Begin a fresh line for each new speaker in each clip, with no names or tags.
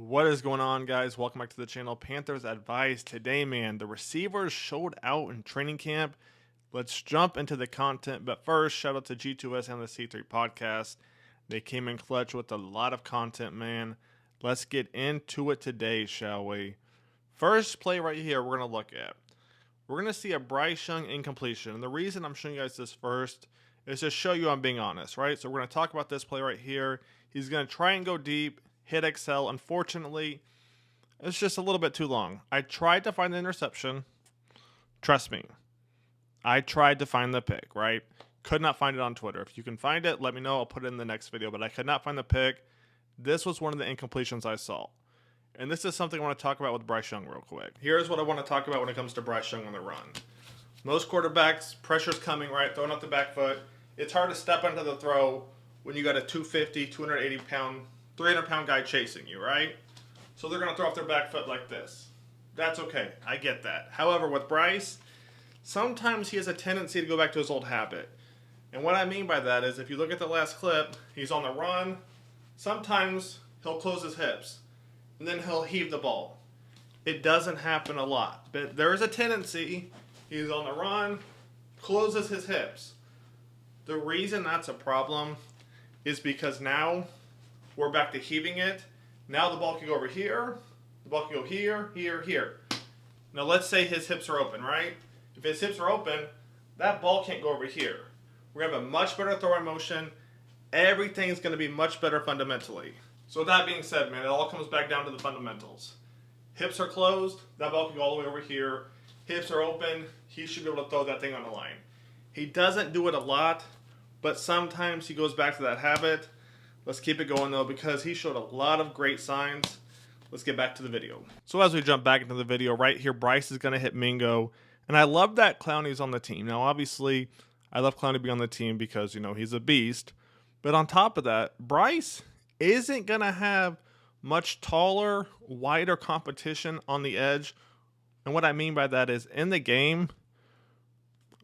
What is going on, guys? Welcome back to the channel. Panthers Advice. Today, man, the receivers showed out in training camp. Let's jump into the content. But first, shout out to G2S and the C3 podcast. They came in clutch with a lot of content, man. Let's get into it today, shall we? First play right here we're going to look at. We're going to see a Bryce Young incompletion. And the reason I'm showing you guys this first is to show you I'm being honest, right? So we're going to talk about this play right here. He's going to try and go deep. Hit XL. Unfortunately, it's just a little bit too long. I tried to find the interception. Trust me. I tried to find the pick, right? Could not find it on Twitter. If you can find it, let me know. I'll put it in the next video. But I could not find the pick. This was one of the incompletions I saw. And this is something I want to talk about with Bryce Young real quick. Here's what I want to talk about when it comes to Bryce Young on the run. Most quarterbacks, pressure's coming, right? Throwing out the back foot. It's hard to step into the throw when you got a 250, 280-pound 300-pound guy chasing you, right? So they're going to throw off their back foot like this. That's okay. I get that. However, with Bryce, sometimes he has a tendency to go back to his old habit. And what I mean by that is if you look at the last clip, he's on the run. Sometimes he'll close his hips, and then he'll heave the ball. It doesn't happen a lot, but there is a tendency. He's on the run, closes his hips. The reason that's a problem is because now we're back to heaving it. Now the ball can go over here. The ball can go here, here, here. Now let's say his hips are open, right? If his hips are open, that ball can't go over here. We're going to have a much better throwing motion. Everything's going to be much better fundamentally. So with that being said, man, it all comes back down to the fundamentals. Hips are closed. That ball can go all the way over here. Hips are open. He should be able to throw that thing on the line. He doesn't do it a lot, but sometimes he goes back to that habit. Let's keep it going, though, because he showed a lot of great signs. Let's get back to the video. So as we jump back into the video, right here, Bryce is going to hit Mingo. And I love that Clowney's on the team. Now, obviously, I love Clowney to be on the team because, you know, he's a beast. But on top of that, Bryce isn't going to have much taller, wider competition on the edge. And what I mean by that is in the game,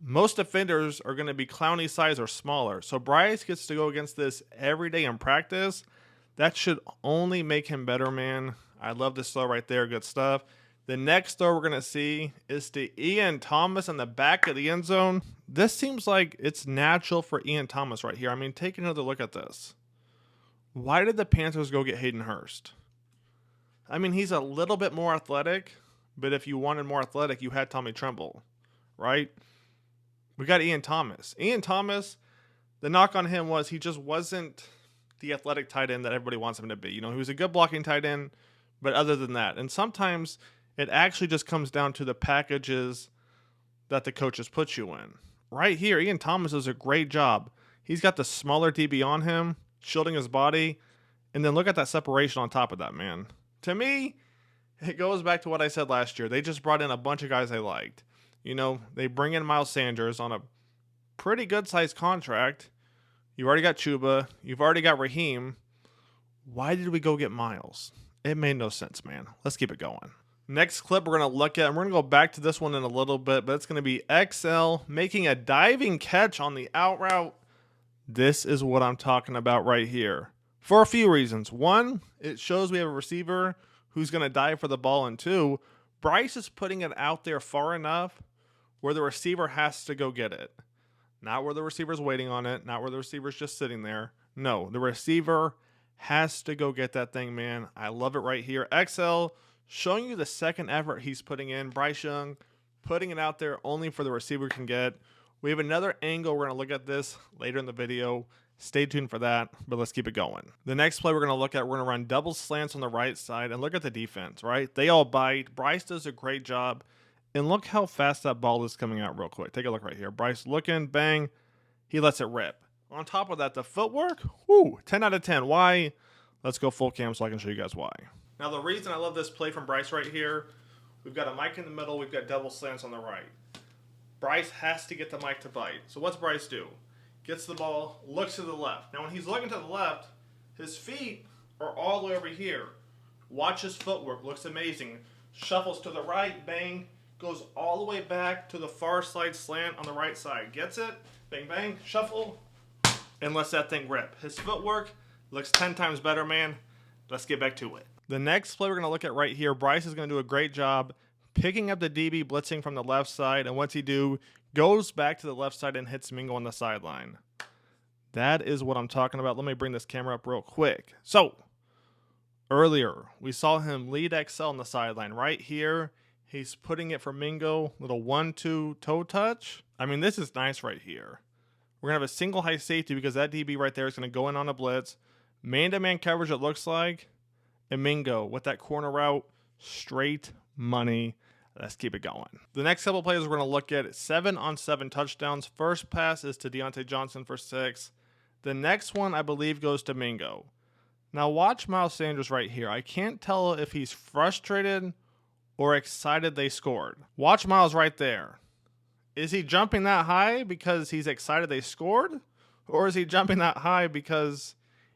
most defenders are going to be Clowney size or smaller. So Bryce gets to go against this every day in practice. That should only make him better, man. I love this throw right there. Good stuff. The next throw we're going to see is to Ian Thomas in the back of the end zone. This seems like it's natural for Ian Thomas right here. I mean, take another look at this. Why did the Panthers go get Hayden Hurst? I mean, he's a little bit more athletic, but if you wanted more athletic, you had Tommy Tremble, right? We got Ian Thomas. Ian Thomas, the knock on him was he just wasn't the athletic tight end that everybody wants him to be. You know, he was a good blocking tight end, but other than that, and sometimes it actually just comes down to the packages that the coaches put you in. Right here, Ian Thomas does a great job. He's got the smaller DB on him, shielding his body, and then look at that separation on top of that, man. To me, it goes back to what I said last year. They just brought in a bunch of guys they liked. You know, they bring in Miles Sanders on a pretty good-sized contract. You've already got Chuba. You've already got Raheem. Why did we go get Miles? It made no sense, man. Let's keep it going. Next clip we're going to look at, and we're going to go back to this one in a little bit, but it's going to be XL making a diving catch on the out route. This is what I'm talking about right here. For a few reasons. One, it shows we have a receiver who's going to dive for the ball, and two, Bryce is putting it out there far enough where the receiver has to go get it. Not where the receiver's waiting on it, not where the receiver's just sitting there. No, the receiver has to go get that thing, man. I love it right here. XL showing you the second effort he's putting in. Bryce Young putting it out there only for the receiver can get. We have another angle. We're going to look at this later in the video. Stay tuned for that, but let's keep it going. The next play we're going to look at, we're going to run double slants on the right side, and look at the defense, right? They all bite. Bryce does a great job, and look how fast that ball is coming out real quick. Take a look right here. Bryce looking, bang, he lets it rip. On top of that, the footwork, whoo, 10 out of 10. Why? Let's go full cam so I can show you guys why. Now, the reason I love this play from Bryce right here, we've got a mic in the middle, we've got double slants on the right. Bryce has to get the mic to bite. So what's Bryce do? Gets the ball, looks to the left. Now, when he's looking to the left, his feet are all the way over here. Watch his footwork. Looks amazing. Shuffles to the right, bang. Goes all the way back to the far side slant on the right side. Gets it, bang, bang, shuffle, and lets that thing rip. His footwork looks 10 times better, man. Let's get back to it. The next play we're going to look at right here, Bryce is going to do a great job picking up the DB blitzing from the left side, and once he do, goes back to the left side and hits Mingo on the sideline. That is what I'm talking about. Let me bring this camera up real quick. So, earlier, we saw him lead XL on the sideline. Right here, he's putting it for Mingo, little 1-2 toe touch. I mean, this is nice right here. We're going to have a single high safety because that DB right there is going to go in on a blitz. Man-to-man coverage, it looks like. And Mingo, with that corner route, straight money. Let's keep it going. The next couple plays we're going to look at 7-on-7 touchdowns. First pass is to Deontay Johnson for 6. The next one, I believe, goes to Mingo. Now watch Miles Sanders right here. I can't tell if he's frustrated or excited they scored. Watch Miles right there. Is he jumping that high because he's excited they scored? Or is he jumping that high because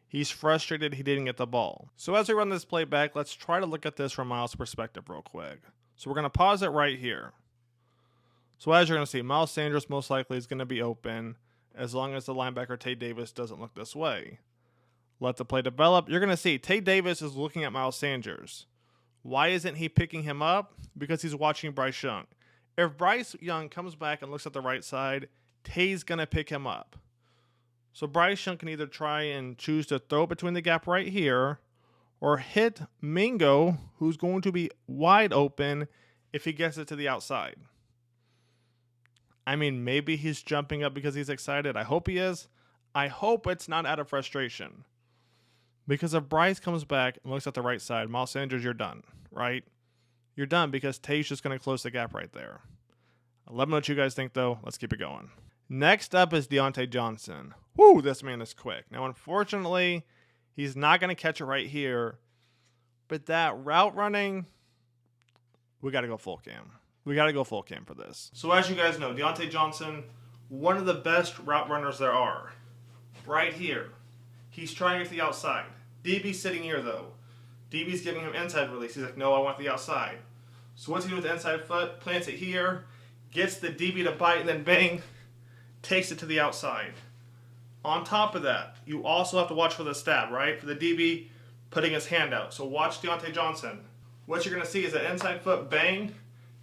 he's frustrated he didn't get the ball? So as we run this play back, let's try to look at this from Miles' perspective real quick. So we're going to pause it right here. So as you're going to see, Miles Sanders most likely is going to be open as long as the linebacker Tae Davis doesn't look this way. Let the play develop. You're going to see Tae Davis is looking at Miles Sanders. Why isn't he picking him up? Because he's watching Bryce Young. If Bryce Young comes back and looks at the right side, Tae's going to pick him up. So Bryce Young can either try and choose to throw it between the gap right here or hit Mingo, who's going to be wide open if he gets it to the outside. I mean, maybe he's jumping up because he's excited. I hope he is. I hope it's not out of frustration. Because if Bryce comes back and looks at the right side, Miles Sanders, you're done, right? You're done because Tae's just going to close the gap right there. Let me know what you guys think, though. Let's keep it going. Next up is Deontay Johnson. Woo, this man is quick. Now, unfortunately, he's not going to catch it right here. But that route running, we got to go full cam. We got to go full cam for this. So as you guys know, Deontay Johnson, one of the best route runners there are. Right here. He's trying it to the outside. DB's sitting here, though. DB's giving him inside release. He's like, no, I want the outside. So what's he do with the inside foot? Plants it here. Gets the DB to bite, and then bang, takes it to the outside. On top of that, you also have to watch for the stab, right? For the DB putting his hand out. So watch Deontay Johnson. What you're going to see is that inside foot, bang,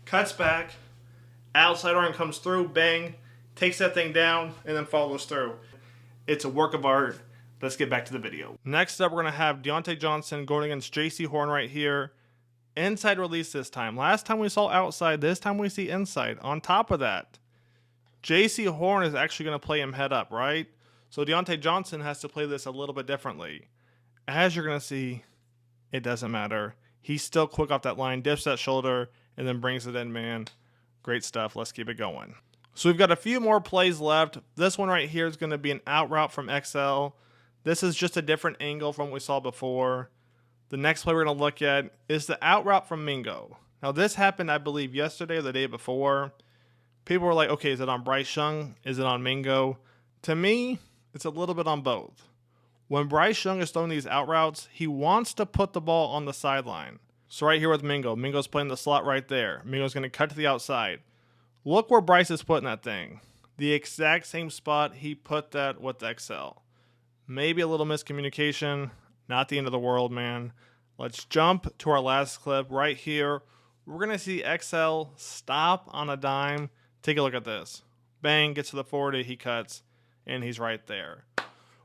cuts back, outside arm comes through, bang, takes that thing down, and then follows through. It's a work of art. Let's get back to the video. Next up, we're going to have Deontay Johnson going against J.C. Horn right here. Inside release this time. Last time we saw outside. This time we see inside. On top of that, J.C. Horn is actually going to play him head up, right? So Deontay Johnson has to play this a little bit differently. As you're going to see, it doesn't matter. He's still quick off that line, dips that shoulder, and then brings it in, man. Great stuff. Let's keep it going. So we've got a few more plays left. This one right here is going to be an out route from XL. This is just a different angle from what we saw before. The next play we're going to look at is the out route from Mingo. Now this happened, I believe, yesterday or the day before. People were like, okay, is it on Bryce Young? Is it on Mingo? To me, it's a little bit on both. When Bryce Young is throwing these out routes, he wants to put the ball on the sideline. So right here with Mingo, Mingo's playing the slot right there. Mingo's going to cut to the outside. Look where Bryce is putting that thing. The exact same spot he put that with XL. Maybe a little miscommunication. Not the end of the world, man. Let's jump to our last clip right here. We're going to see XL stop on a dime. Take a look at this. Bang, gets to the 40, he cuts, and he's right there.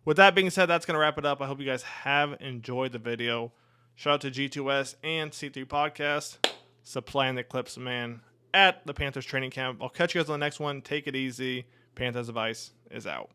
With that being said, that's going to wrap it up. I hope you guys have enjoyed the video. Shout out to G2S and C3 Podcast. Supplying the clips, man, at the Panthers training camp. I'll catch you guys on the next one. Take it easy. Panthers Advice is out.